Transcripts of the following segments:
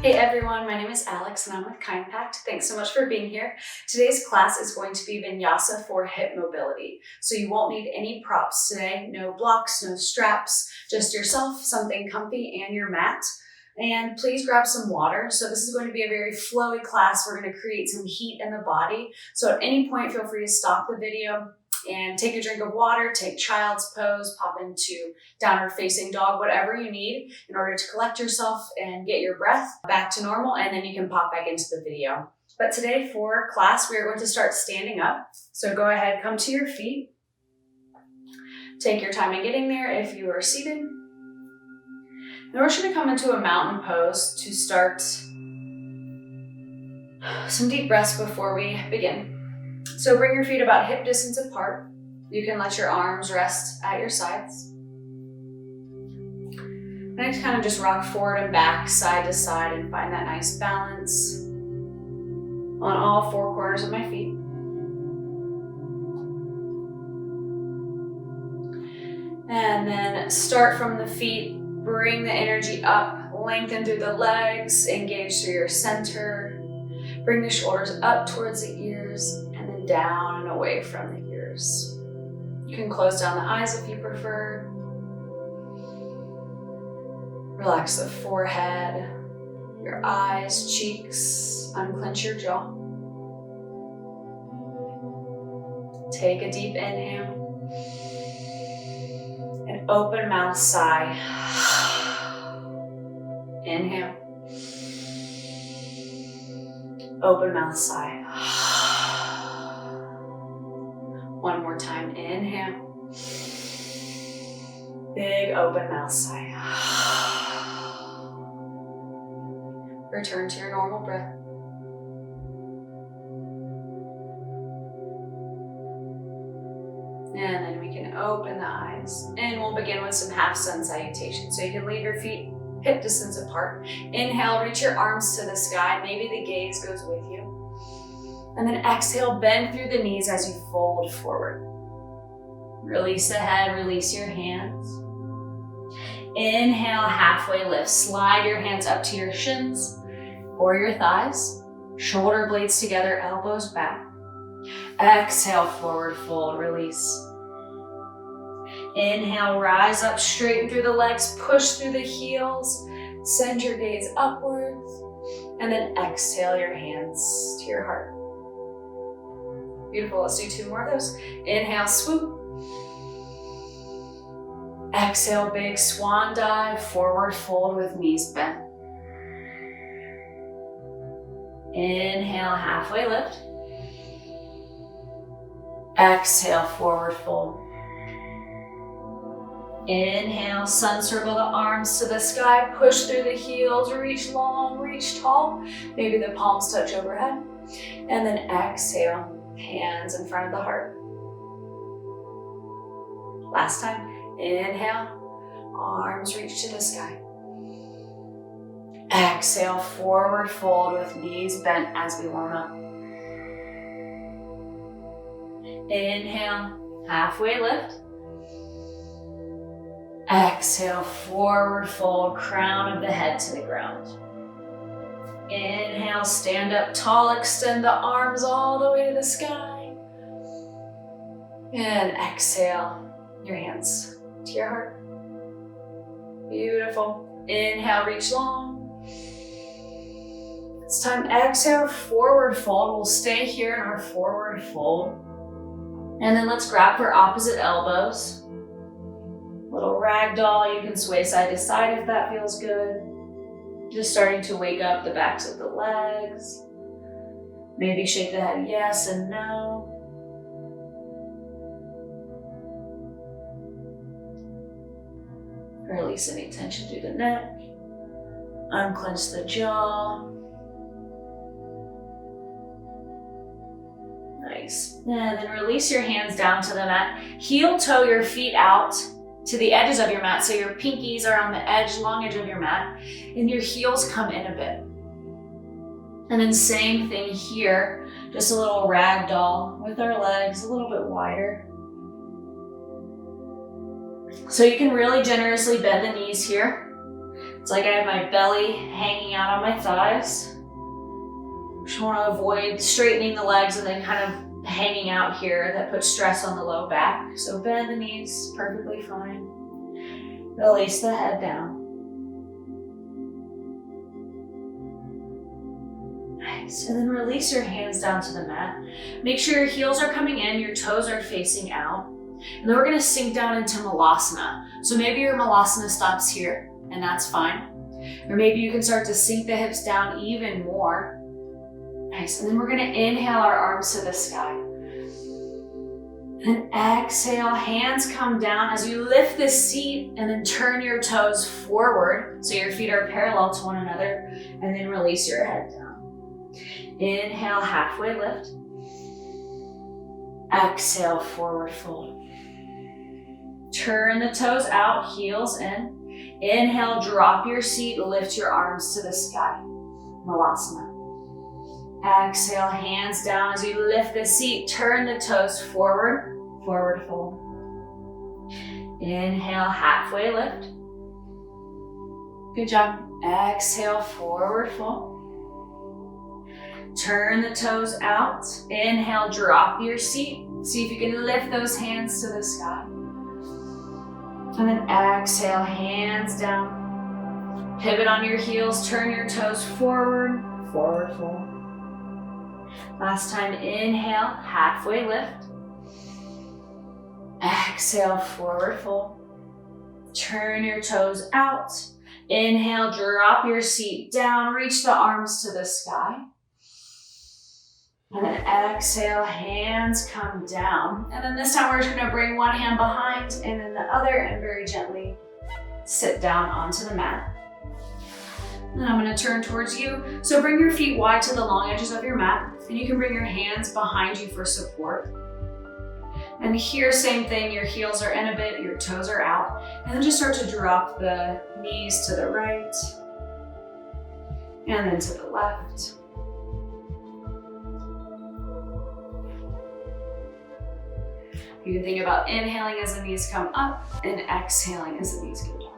Hey everyone, my name is Alex and I'm with KindPact. Thanks so much for being here. Today's class is going to be Vinyasa for hip mobility. So you won't need any props today, no blocks, no straps, just yourself, something comfy, and your mat. And please grab some water. So this is going to be a very flowy class. We're going to create some heat in the body. So at any point, feel free to stop the video and take a drink of water, take child's pose, pop into downward facing dog, whatever you need in order to collect yourself and get your breath back to normal, and then you can pop back into the video. But today for class, we are going to start standing up. So go ahead, come to your feet. Take your time in getting there if you are seated. And we're just going to come into a mountain pose to start some deep breaths before we begin. So bring your feet about hip distance apart. You can let your arms rest at your sides. And I kind of just rock forward and back, side to side, and find that nice balance on all four corners of my feet. And then start from the feet, bring the energy up, lengthen through the legs, engage through your center. Bring the shoulders up towards the ears and then down and away from the ears. You can close down the eyes if you prefer. Relax the forehead, your eyes, cheeks, unclench your jaw. Take a deep inhale and open mouth sigh. Inhale. Open mouth sigh. One more time, inhale. Big open mouth sigh. Return to your normal breath. And then we can open the eyes. And we'll begin with some half sun salutation. So you can leave your feet hip distance apart. Inhale, reach your arms to the sky. Maybe the gaze goes with you. And then exhale, bend through the knees as you fold forward. Release the head, release your hands. Inhale, halfway lift. Slide your hands up to your shins or your thighs. Shoulder blades together, elbows back. Exhale, forward fold, release. Inhale, rise up, straighten through the legs, push through the heels, send your gaze upwards, and then exhale your hands to your heart. Beautiful, let's do two more of those. Inhale, swoop. Exhale, big swan dive, forward fold with knees bent. Inhale, halfway lift. Exhale, forward fold. Inhale, sun circle the arms to the sky, push through the heels, reach long, reach tall. Maybe the palms touch overhead. And then exhale, hands in front of the heart. Last time, inhale, arms reach to the sky. Exhale, forward fold with knees bent as we warm up. Inhale, halfway lift. Exhale, forward fold, crown of the head to the ground. Inhale, stand up tall, extend the arms all the way to the sky. And exhale, your hands to your heart. Beautiful. Inhale, reach long. It's time, exhale, forward fold. We'll stay here in our forward fold. And then let's grab for opposite elbows. Little ragdoll, you can sway side to side if that feels good. Just starting to wake up the backs of the legs. Maybe shake the head yes and no. Release any tension through the neck. Unclench the jaw. Nice. And then release your hands down to the mat. Heel toe your feet out to the edges of your mat. So your pinkies are on the edge, long edge of your mat, and your heels come in a bit. And then same thing here, just a little ragdoll with our legs a little bit wider. So you can really generously bend the knees here. It's like I have my belly hanging out on my thighs. Just want to avoid straightening the legs and then kind of hanging out here. That puts stress on the low back. So bend the knees, perfectly fine. Release the head down. Nice, and then release your hands down to the mat. Make sure your heels are coming in, your toes are facing out. And then we're gonna sink down into Malasana. So maybe your Malasana stops here, and that's fine. Or maybe you can start to sink the hips down even more. Nice, and then we're gonna inhale our arms to the sky. And exhale, hands come down as you lift the seat and then turn your toes forward so your feet are parallel to one another, and then release your head down. Inhale, halfway lift. Exhale, forward fold. Turn the toes out, heels in. Inhale, drop your seat, lift your arms to the sky. Malasana. Exhale, hands down as you lift the seat, turn the toes forward, forward fold. Inhale, halfway lift. Good job. Exhale, forward fold. Turn the toes out. Inhale, drop your seat. See if you can lift those hands to the sky. And then exhale, hands down. Pivot on your heels, turn your toes forward, forward fold. Last time, inhale, halfway lift. Exhale, forward fold. Turn your toes out. Inhale, drop your seat down, reach the arms to the sky. And then exhale, hands come down. And then this time we're just gonna bring one hand behind and then the other, and very gently sit down onto the mat. And I'm gonna turn towards you. So bring your feet wide to the long edges of your mat, and you can bring your hands behind you for support. And here, same thing, your heels are in a bit, your toes are out. And then just start to drop the knees to the right, and then to the left. You can think about inhaling as the knees come up and exhaling as the knees go down.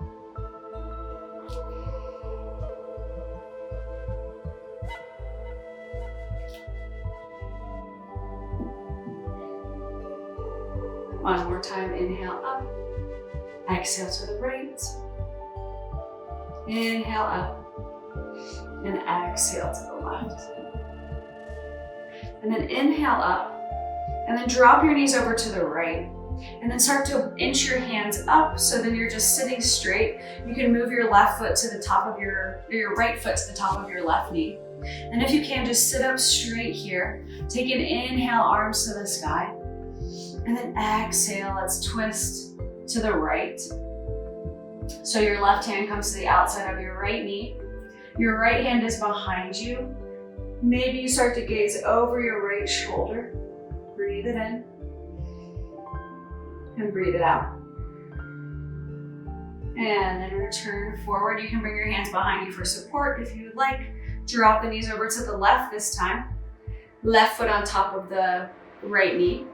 One more time, inhale up, exhale to the right, inhale up, and exhale to the left. And then inhale up, and then drop your knees over to the right, and then start to inch your hands up, so then you're just sitting straight. You can move your left foot to the top of your right foot to the top of your left knee. And if you can, just sit up straight here. Take an inhale, arms to the sky. And then exhale, let's twist to the right. So your left hand comes to the outside of your right knee. Your right hand is behind you. Maybe you start to gaze over your right shoulder. Breathe it in and breathe it out. And then return forward. You can bring your hands behind you for support if you would like. Drop the knees over to the left this time. Left foot on top of the right knee.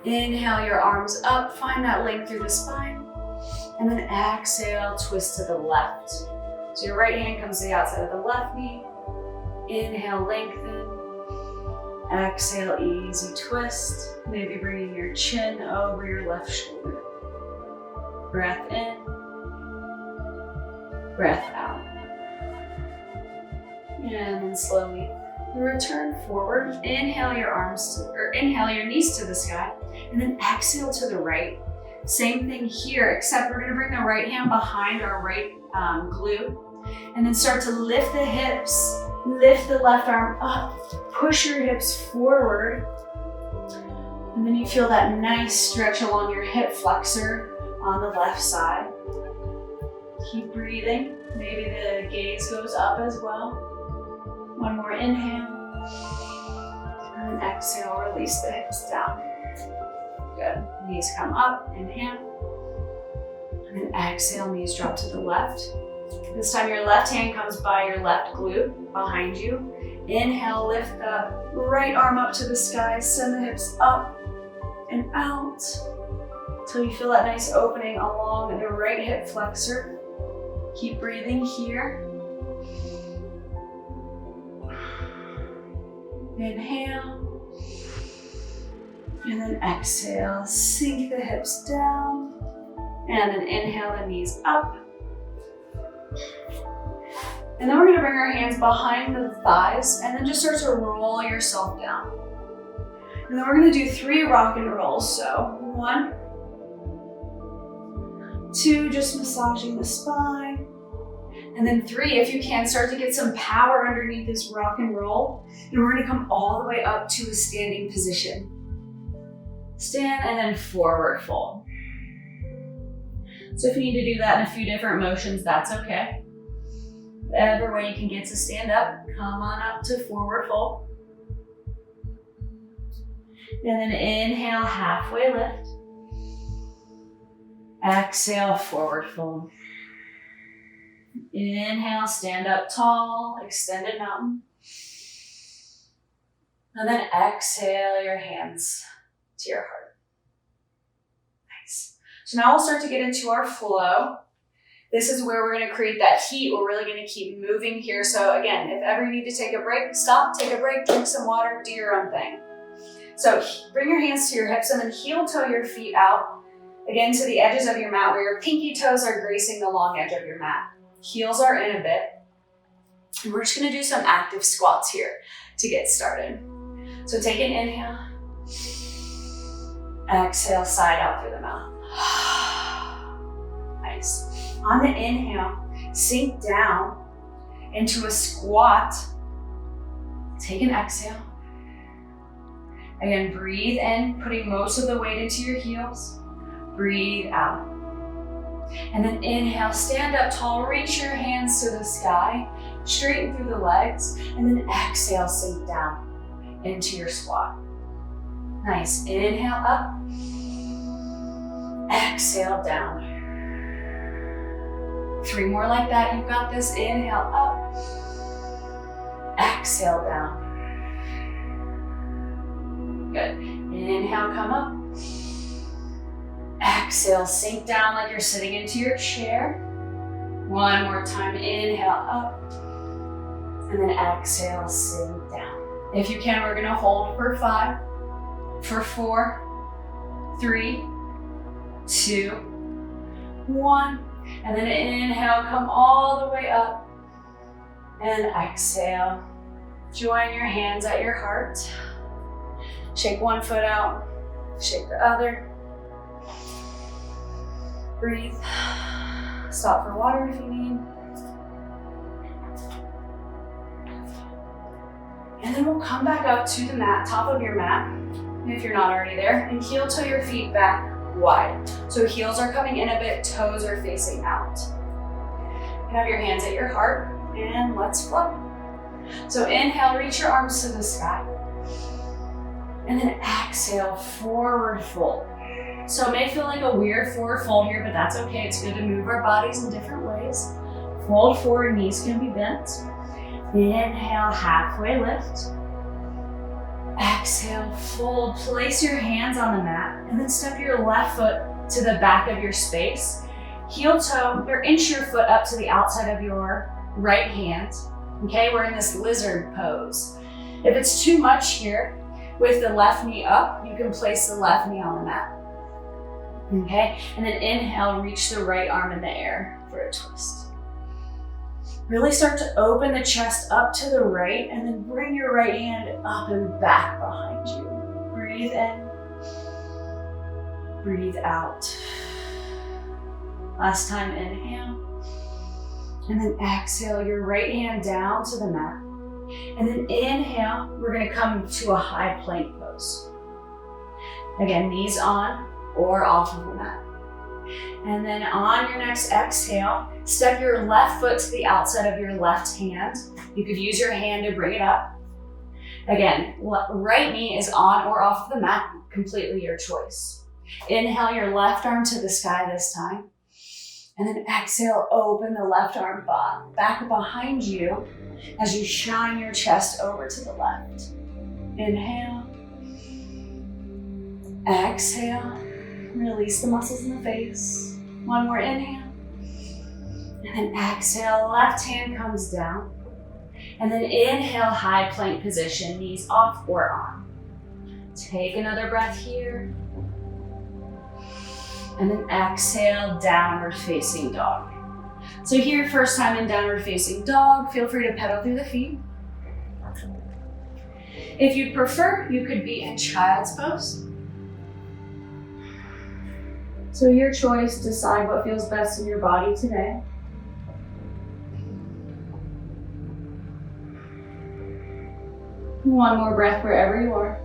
Inhale your arms up, find that length through the spine. And then exhale, twist to the left. So your right hand comes to the outside of the left knee. Inhale, lengthen. Exhale, easy twist. Maybe bringing your chin over your left shoulder. Breath in. Breath out. And then slowly return forward. Inhale your knees to the sky, and then exhale to the right. Same thing here, except we're gonna bring the right hand behind our right glute, and then start to lift the hips, lift the left arm up, push your hips forward, and then you feel that nice stretch along your hip flexor on the left side. Keep breathing. Maybe the gaze goes up as well. One more inhale, and then exhale, release the hips down. Good, knees come up, inhale, and then exhale, knees drop to the left. This time your left hand comes by your left glute behind you. Inhale, lift the right arm up to the sky, send the hips up and out until you feel that nice opening along the right hip flexor. Keep breathing here. Inhale. And then exhale. Sink the hips down. And then inhale the knees up. And then we're gonna bring our hands behind the thighs and then just start to roll yourself down. And then we're gonna do 3 rock and rolls. So 1, 2, just massaging the spine. And then 3, if you can, start to get some power underneath this rock and roll. And we're gonna come all the way up to a standing position. Stand and then forward fold. So if you need to do that in a few different motions, that's okay. Whatever way you can get to stand up, come on up to forward fold. And then inhale, halfway lift. Exhale, forward fold. Inhale, stand up tall, extended mountain. And then exhale your hands to your heart. Nice. So now we'll start to get into our flow. This is where we're going to create that heat. We're really going to keep moving here. So again, if ever you need to take a break, stop, take a break, drink some water, do your own thing. So bring your hands to your hips and then heel toe your feet out. Again, to the edges of your mat where your pinky toes are gracing the long edge of your mat. Heels are in a bit. And we're just going to do some active squats here to get started. So take an inhale. Exhale, side out through the mouth. Nice. On the inhale, sink down into a squat. Take an exhale. Again, breathe in, putting most of the weight into your heels. Breathe out. And then inhale, stand up tall, reach your hands to the sky, straighten through the legs, and then exhale, sink down into your squat. Nice. Inhale up. Exhale down. 3 more like that. You've got this. Inhale up. Exhale down. Good. Inhale, come up. Exhale, sink down like you're sitting into your chair. 1 more time. Inhale up. And then exhale, sink down. If you can, we're going to hold for 5, for 4, 3, 2, 1. And then inhale, come all the way up. And exhale. Join your hands at your heart. Shake one foot out. Shake the other. Breathe. Stop for water if you need. And then we'll come back up to the mat, top of your mat, if you're not already there, and heel toe your feet back wide. So heels are coming in a bit, toes are facing out. You have your hands at your heart, and let's flow. So inhale, reach your arms to the sky. And then exhale, forward fold. So it may feel like a weird forward fold here, but that's okay. It's good to move our bodies in different ways. Fold forward, knees can be bent. Inhale, halfway lift. Exhale, fold. Place your hands on the mat and then step your left foot to the back of your space. Heel toe or inch your foot up to the outside of your right hand. Okay, we're in this lizard pose. If it's too much here, with the left knee up, you can place the left knee on the mat. Okay, and then inhale, reach the right arm in the air for a twist. Really start to open the chest up to the right and then bring your right hand up and back behind you. Breathe in, breathe out. Last time, inhale. And then exhale your right hand down to the mat. And then inhale, we're gonna come to a high plank pose. Again, knees on or off of the mat. And then on your next exhale, step your left foot to the outside of your left hand. You could use your hand to bring it up. Again, right knee is on or off of the mat, completely your choice. Inhale your left arm to the sky this time. And then exhale, open the left arm back behind you as you shine your chest over to the left. Inhale. Exhale. Release the muscles in the face. One more inhale. And then exhale, left hand comes down. And then inhale, high plank position, knees off or on. Take another breath here. And then exhale, downward facing dog. So here, first time in downward facing dog, feel free to pedal through the feet. If you prefer, you could be in child's pose. So your choice, decide what feels best in your body today. One more breath wherever you are.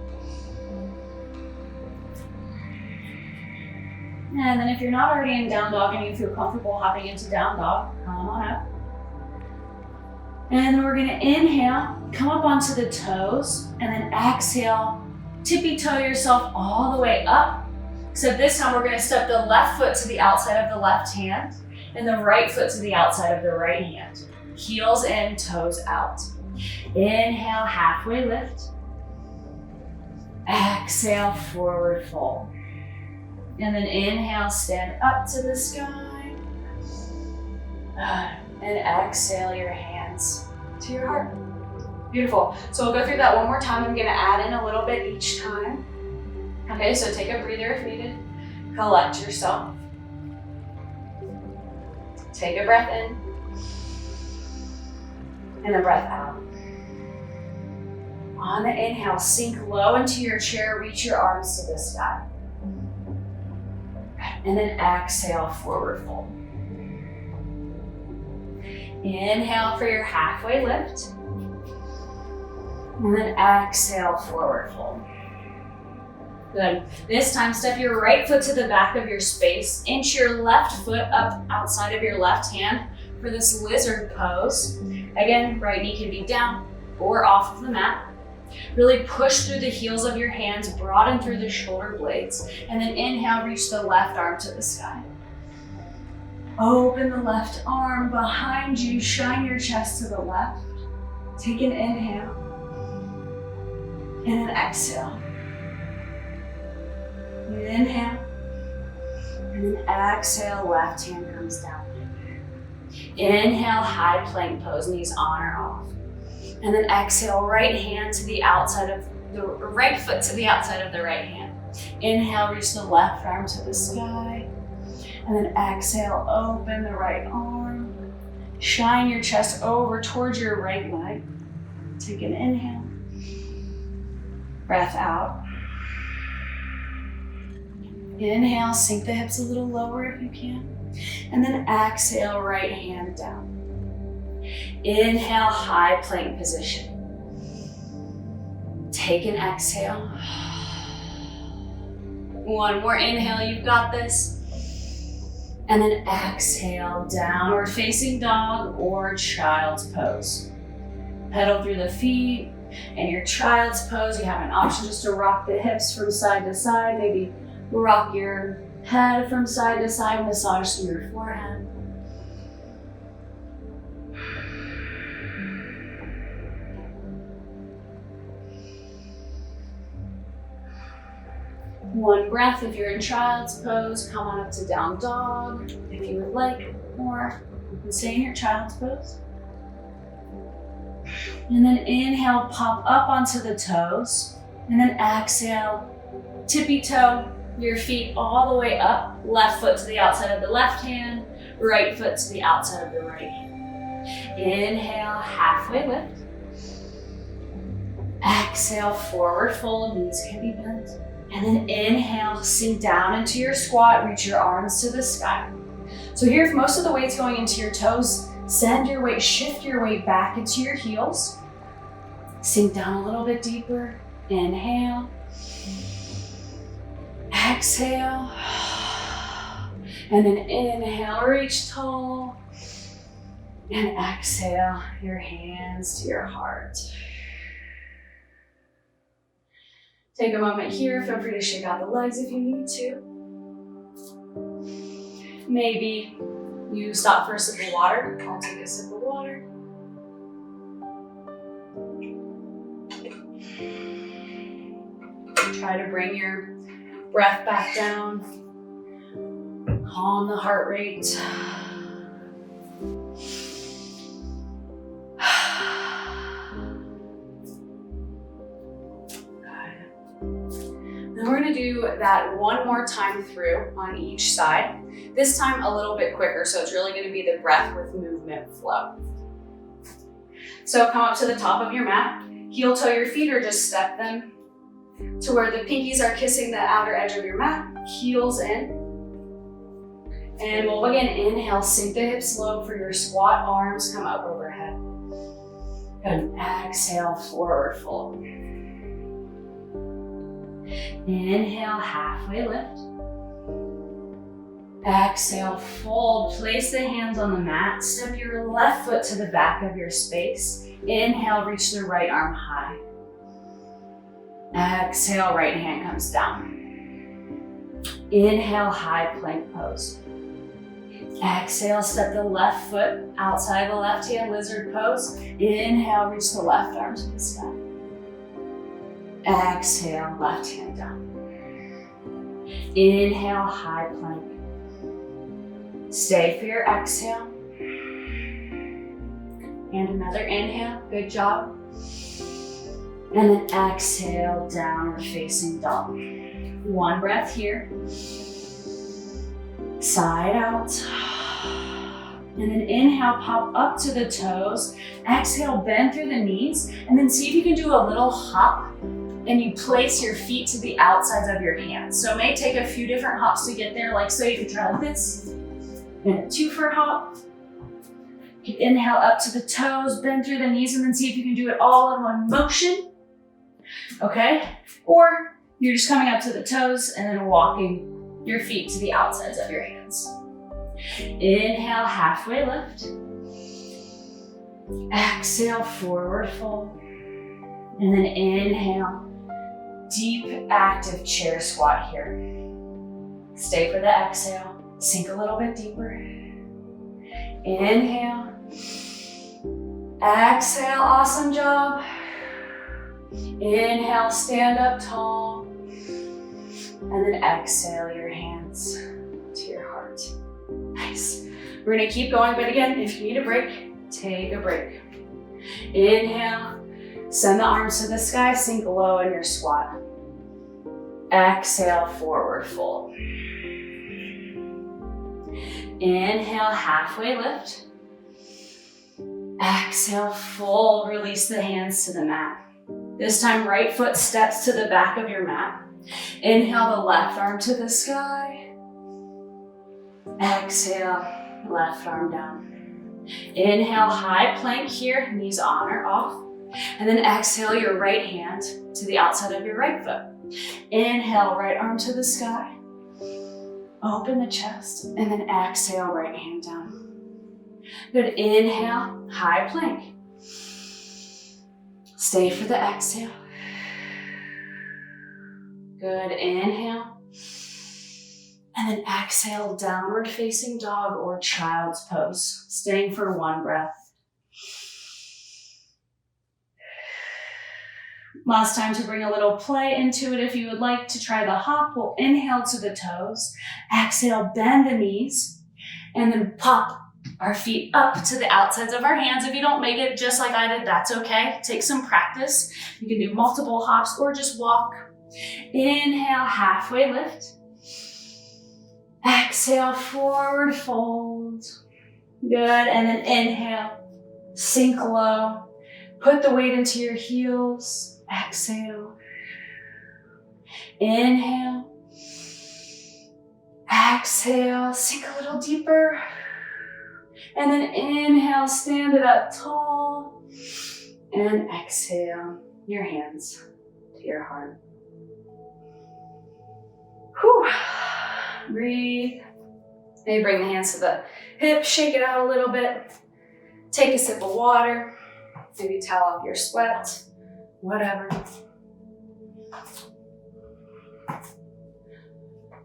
And then if you're not already in down dog and you feel comfortable hopping into down dog, come on up. And then we're gonna inhale, come up onto the toes, and then exhale, tippy toe yourself all the way up. Except this time we're gonna step the left foot to the outside of the left hand and the right foot to the outside of the right hand. Heels in, toes out. Inhale, halfway lift. Exhale, forward fold. And then inhale, stand up to the sky. And exhale your hands to your heart. Beautiful. So we'll go through that one more time. I'm gonna add in a little bit each time. Okay, so take a breather if needed. Collect yourself. Take a breath in. And a breath out. On the inhale, sink low into your chair, reach your arms to the sky. And then exhale, forward fold. Inhale for your halfway lift. And then exhale, forward fold. Good. This time, step your right foot to the back of your space. Inch your left foot up outside of your left hand for this lizard pose. Again, right knee can be down or off of the mat. Really push through the heels of your hands, broaden through the shoulder blades, and then inhale, reach the left arm to the sky. Open the left arm behind you, shine your chest to the left. Take an inhale, and then exhale. Inhale, and then exhale, left hand comes down. Inhale, high plank pose, knees on or off. And then exhale, right hand to the outside of the right foot to the outside of the right hand. Inhale, reach the left arm to the sky. And then exhale, open the right arm. Shine your chest over towards your right leg. Take an inhale. Breath out. Inhale, sink the hips a little lower if you can. And then exhale, right hand down. Inhale, high plank position. Take an exhale. One more inhale, you've got this. And then exhale, downward facing dog or child's pose. Pedal through the feet. In your child's pose, you have an option just to rock the hips from side to side. Maybe rock your head from side to side, massage through your forehead. One breath if you're in child's pose, come on up to down dog if you would like, or you can stay in your child's pose. And then inhale, pop up onto the toes, and then exhale, tippy toe your feet all the way up, left foot to the outside of the left hand, right foot to the outside of the right hand. Inhale, halfway lift. Exhale, forward fold, knees can be bent. And then inhale, sink down into your squat, reach your arms to the sky. So here, if most of the weight's going into your toes, send your weight, shift your weight back into your heels. Sink down a little bit deeper. Inhale. Exhale. And then inhale, reach tall. And exhale, your hands to your heart. Take a moment here, feel free to shake out the legs if you need to. Maybe you stop for a sip of water. I'll take a sip of water. Try to bring your breath back down. Calm the heart rate. gonna do that one more time through on each side. This time a little bit quicker, so it's really gonna be the breath with movement flow. So come up to the top of your mat, heel toe your feet or just step them to where the pinkies are kissing the outer edge of your mat, heels in. And we'll begin, inhale, sink the hips low for your squat, arms come up overhead. And exhale, forward fold. Inhale, halfway lift. Exhale, fold, place the hands on the mat, step your left foot to the back of your space. Inhale, reach the right arm high. Exhale, right hand comes down. Inhale, high plank pose. Exhale, step the left foot outside the left hand, lizard pose. Inhale, reach the left arm to the sky. Exhale, left hand down. Inhale, high plank. Stay for your exhale. And another inhale, good job. And then exhale, downward facing dog. One breath here. Side out. And then inhale, pop up to the toes. Exhale, bend through the knees. And then see if you can do a little hop. And you place your feet to the outsides of your hands. So it may take a few different hops to get there. Like so you could try like this. And a 2 hop. Inhale up to the toes, bend through the knees, and then see if you can do it all in one motion. Okay? Or you're just coming up to the toes and then walking your feet to the outsides of your hands. Inhale, halfway lift. Exhale, forward fold. And then inhale, deep active chair squat here. Stay for the exhale. Sink a little bit deeper. Inhale. Exhale, awesome job. Inhale, stand up tall. And then exhale your hands to your heart. Nice. We're gonna keep going, but again, if you need a break, take a break. Inhale, send the arms to the sky, sink low in your squat. Exhale, forward fold. Inhale, halfway lift. Exhale, fold, release the hands to the mat. This time, right foot steps to the back of your mat. Inhale, the left arm to the sky. Exhale, left arm down. Inhale, high plank here, knees on or off. And then exhale your right hand to the outside of your right foot. Inhale, right arm to the sky. Open the chest, and then exhale, right hand down. Good, inhale, high plank. Stay for the exhale. Good, inhale. And then exhale, downward facing dog or child's pose. Staying for one breath. Last time to bring a little play into it. If you would like to try the hop, we'll inhale to the toes. Exhale, bend the knees. And then pop our feet up to the outsides of our hands. If you don't make it just like I did, that's okay. Take some practice. You can do multiple hops or just walk. Inhale, halfway lift. Exhale, forward fold. Good, and then inhale, sink low. Put the weight into your heels. Exhale. Inhale. Exhale, sink a little deeper. And then inhale, stand it up tall. And exhale, your hands to your heart. Whew. Breathe. Maybe bring the hands to the hips, shake it out a little bit. Take a sip of water. Maybe towel off your sweat, whatever.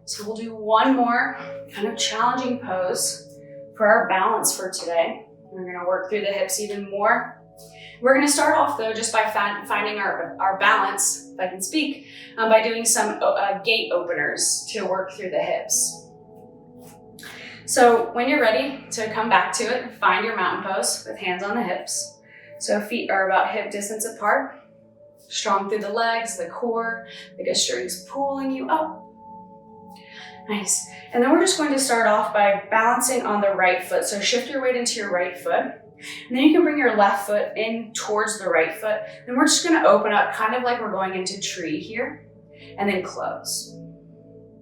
So we'll do one more kind of challenging pose for our balance for today. We're gonna work through the hips even more. We're gonna start off though just by finding our balance, if I can speak, by doing some gate openers to work through the hips. So when you're ready to come back to it, find your mountain pose with hands on the hips. So feet are about hip distance apart. Strong through the legs, the core, the gut strings pulling you up. Nice. And then we're just going to start off by balancing on the right foot. So shift your weight into your right foot. And then you can bring your left foot in towards the right foot. And we're just going to open up kind of like we're going into tree here. And then close.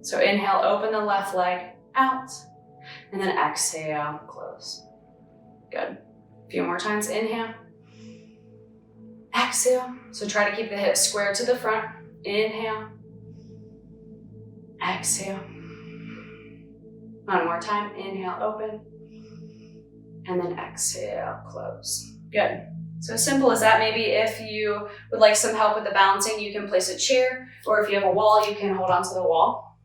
So inhale, open the left leg out. And then exhale, close. Good. A few more times. Inhale. Exhale. So try to keep the hips square to the front. Inhale. Exhale. One more time. Inhale, open. And then exhale, close. Good. So as simple as that. Maybe if you would like some help with the balancing, you can place a chair, or if you have a wall, you can hold onto the wall.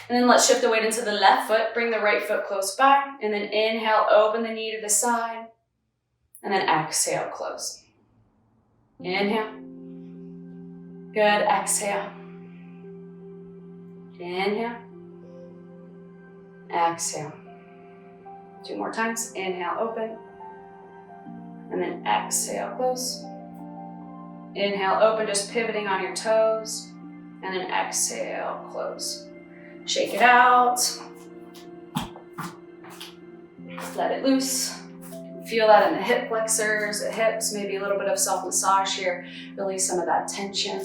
And then let's shift the weight into the left foot. Bring the right foot close by. And then inhale, open the knee to the side. And then exhale, close. Inhale. Good. Exhale. Inhale. Exhale. 2 more times. Inhale, open. And then exhale, close. Inhale, open, just pivoting on your toes. And then exhale, close. Shake it out. Let it loose. Feel that in the hip flexors, the hips, maybe a little bit of self-massage here. Release some of that tension.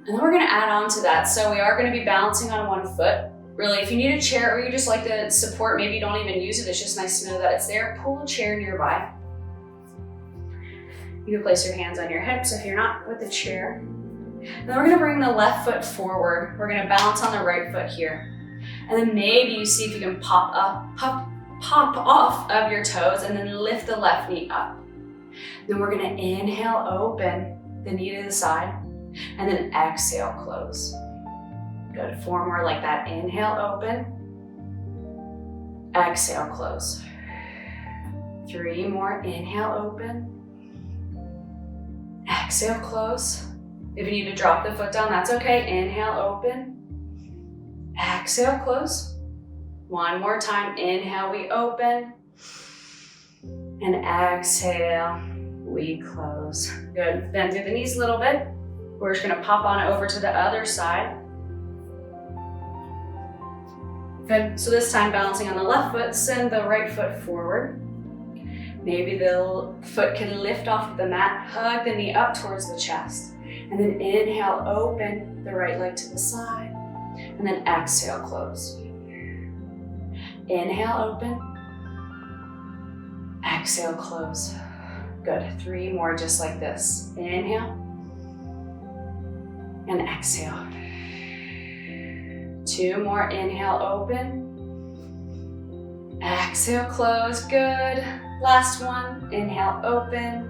And then we're gonna add on to that. So we are gonna be balancing on one foot. Really, if you need a chair or you just like the support, maybe you don't even use it, it's just nice to know that it's there, pull a chair nearby. You can place your hands on your hips if you're not with the chair. And then we're gonna bring the left foot forward. We're gonna balance on the right foot here. And then maybe you see if you can pop off of your toes and then lift the left knee up. Then we're gonna inhale, open the knee to the side, and then exhale, close. Good, 4 more like that. Inhale, open. Exhale, close. 3 more. Inhale, open. Exhale, close. If you need to drop the foot down, that's okay. Inhale, open. Exhale, close. 1 more time. Inhale, we open. And exhale, we close. Good. Bend through the knees a little bit. We're just gonna pop on over to the other side. Good. So this time balancing on the left foot, send the right foot forward. Maybe the foot can lift off the mat, hug the knee up towards the chest. And then inhale, open the right leg to the side. And then exhale, close. Inhale, open. Exhale, close. Good. 3 more just like this. Inhale. And exhale. 2 more. Inhale, open. Exhale, close. Good. Last one. Inhale, open.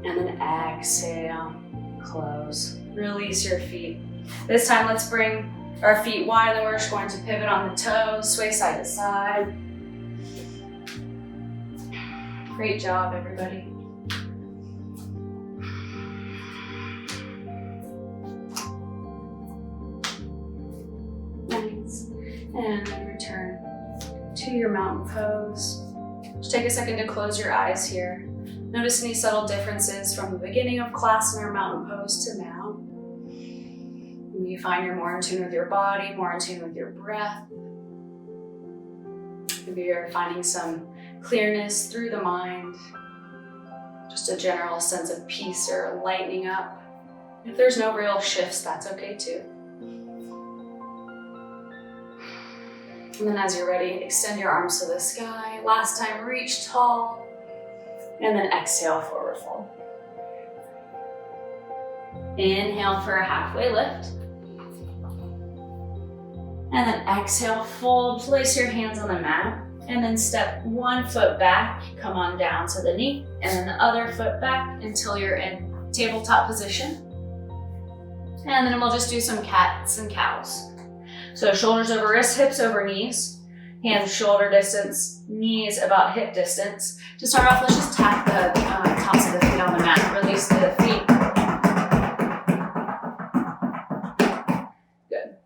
And then exhale, close. Release your feet. This time, let's bring our feet wide, and then we're just going to pivot on the toes, sway side to side. Great job, everybody. Nice. And then return to your mountain pose. Just take a second to close your eyes here. Notice any subtle differences from the beginning of class in our mountain pose to now. You find you're more in tune with your body, more in tune with your breath. Maybe you're finding some clearness through the mind. Just a general sense of peace or lightening up. If there's no real shifts, that's okay too. And then as you're ready, extend your arms to the sky. Last time, reach tall. And then exhale, forward fold. Inhale for a halfway lift. And then exhale, fold. Place your hands on the mat. And then step 1 foot back. Come on down to the knee. And then the other foot back until you're in tabletop position. And then we'll just do some cats and cows. So shoulders over wrists, hips over knees. Hands shoulder distance, knees about hip distance. To start off, let's just tap the tops of the feet on the mat. Release the feet. Good.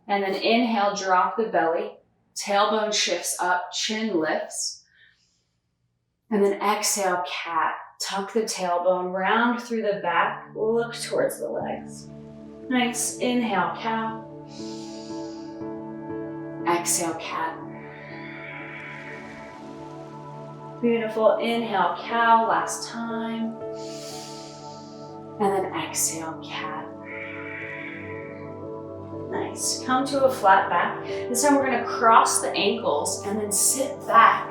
And then inhale, drop the belly. Tailbone shifts up, chin lifts. And then exhale, cat. Tuck the tailbone, round through the back, look towards the legs. Nice. Inhale, cow. Exhale, cat. Beautiful. Inhale, cow. Last time. And then exhale, cat. Nice. Come to a flat back. This time we're going to cross the ankles and then sit back.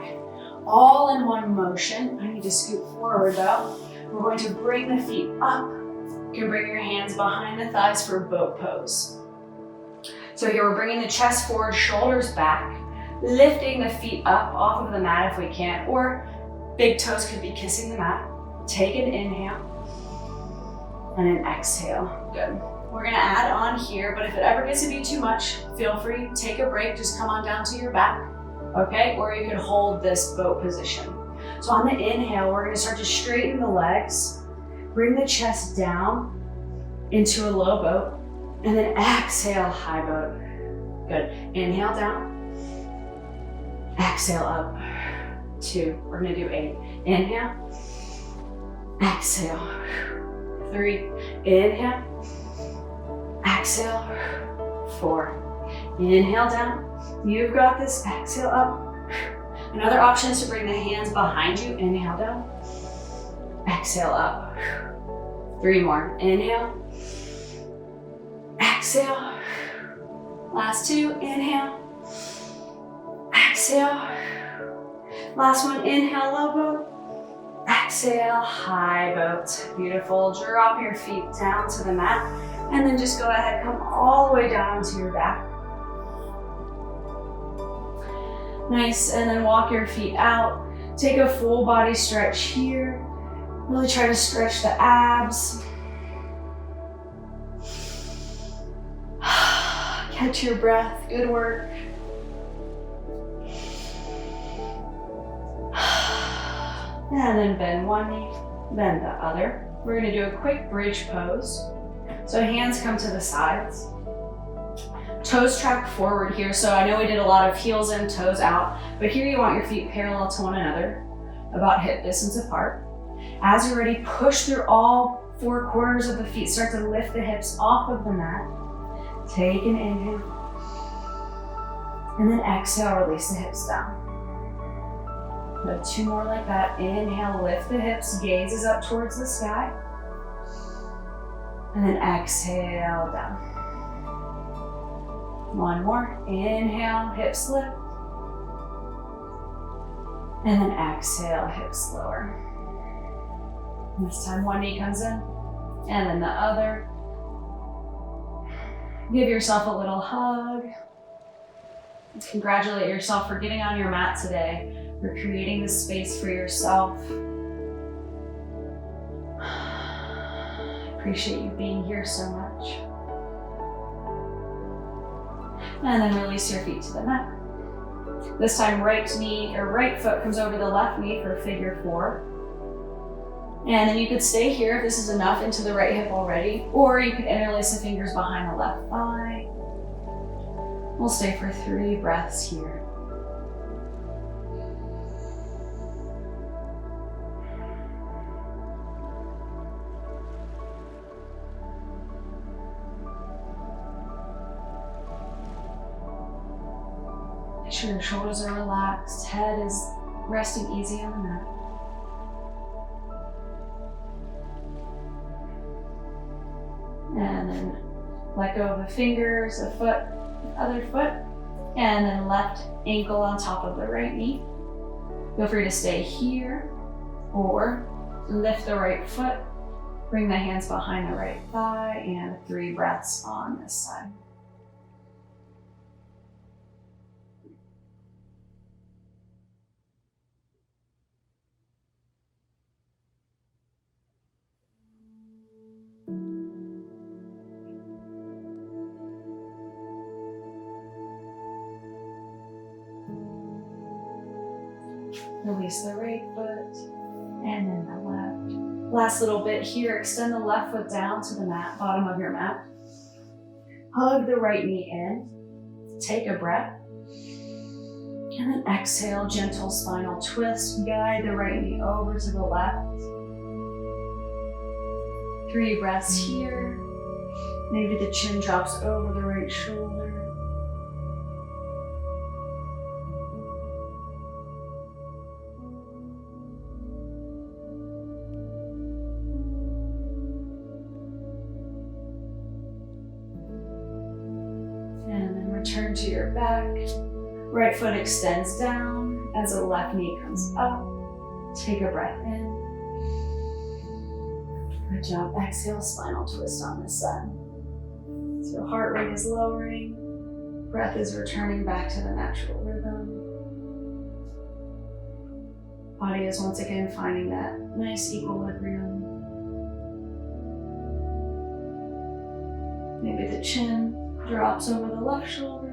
All in one motion. I need to scoot forward though. We're going to bring the feet up. You can bring your hands behind the thighs for boat pose. So here we're bringing the chest forward, shoulders back, lifting the feet up off of the mat if we can, or big toes could be kissing the mat. Take an inhale and an exhale. Good. We're gonna add on here, but if it ever gets to be too much, feel free, take a break, just come on down to your back. Okay, or you can hold this boat position. So on the inhale, we're gonna start to straighten the legs, bring the chest down into a low boat, and then exhale, high boat. Good, inhale down, exhale up, 2, we're gonna do 8. Inhale, exhale, 3, inhale, exhale, 4, inhale down. You've got this, exhale up. Another option is to bring the hands behind you, inhale down, exhale up. 3 more, inhale, exhale. Last 2, inhale, exhale. Last one, inhale, low boat, exhale, high boat. Beautiful, drop your feet down to the mat, and then just go ahead, come all the way down to your back. Nice, and then walk your feet out. Take a full body stretch here. Really try to stretch the abs. Catch your breath, good work. And then bend one knee, bend the other. We're gonna do a quick bridge pose. So hands come to the sides. Toes track forward here, so I know we did a lot of heels in, toes out, but here you want your feet parallel to one another, about hip distance apart. As you're ready, push through all 4 corners of the feet. Start to lift the hips off of the mat. Take an inhale. And then exhale, release the hips down. Good, 2 more like that. Inhale, lift the hips, gaze is up towards the sky. And then exhale, down. 1 more, inhale, hips lift. And then exhale, hips lower. This time 1 knee comes in, and then the other. Give yourself a little hug. Congratulate yourself for getting on your mat today, for creating this space for yourself. I appreciate you being here so much. And then release your feet to the mat. This time right knee or right foot comes over the left knee for figure 4. And then you could stay here if this is enough into the right hip already, or you could interlace the fingers behind the left thigh. We'll stay for 3 breaths here. Make sure your shoulders are relaxed, head is resting easy on the mat. And then let go of the fingers, the foot, the other foot, and then left ankle on top of the right knee. Feel free to stay here or lift the right foot, bring the hands behind the right thigh, and 3 breaths on this side. Release the right foot and then the left. Last little bit here, extend the left foot down to the mat, bottom of your mat. Hug the right knee in. Take a breath. And then exhale, gentle spinal twist. Guide the right knee over to the left. 3 breaths here. Maybe the chin drops over the right shoulder. And then return to your back. Right foot extends down as the left knee comes up. Take a breath in. Good job. Exhale, spinal twist on this side. So heart rate is lowering. Breath is returning back to the natural rhythm. Body is once again finding that nice equilibrium. Maybe the chin drops over the left shoulder.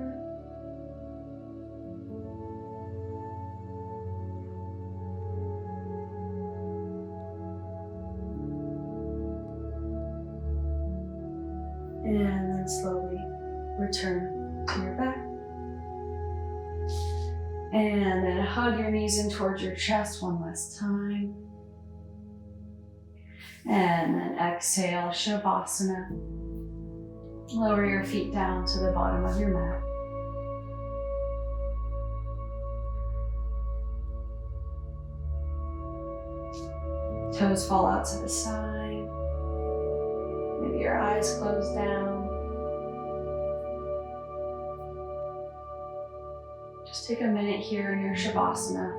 And then slowly return to your back. And then hug your knees in towards your chest one last time. And then exhale, Shavasana. Lower your feet down to the bottom of your mat. Toes fall out to the side. Maybe your eyes close down. Just take a minute here in your Shavasana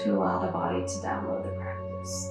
to allow the body to download the practice.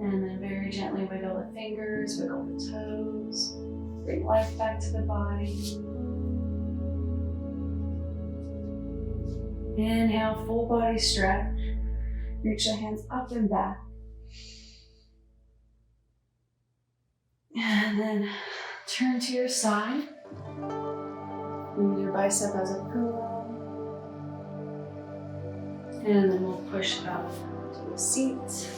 And then very gently wiggle the fingers, wiggle the toes. Bring life back to the body. Inhale, full body stretch. Reach the hands up and back. And then turn to your side. Use your bicep as a pillow. And then we'll push up to a seat.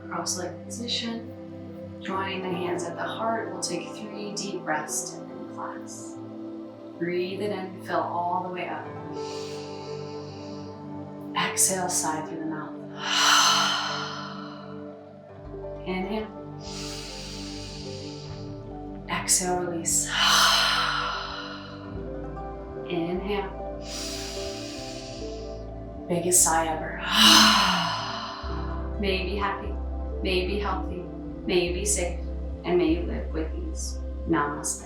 Cross-leg position. Joining the hands at the heart, we'll take 3 deep breaths to end class. Breathe it in, fill all the way up. Exhale, sigh through the mouth. Inhale. Exhale, release. Inhale. Biggest sigh ever. May you be happy, may you be healthy, may you be safe, and may you live with ease. Namaste.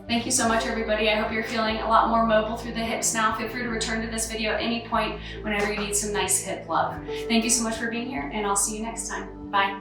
Thank you so much, everybody. I hope you're feeling a lot more mobile through the hips now. Feel free to return to this video at any point whenever you need some nice hip love. Thank you so much for being here, and I'll see you next time. Bye.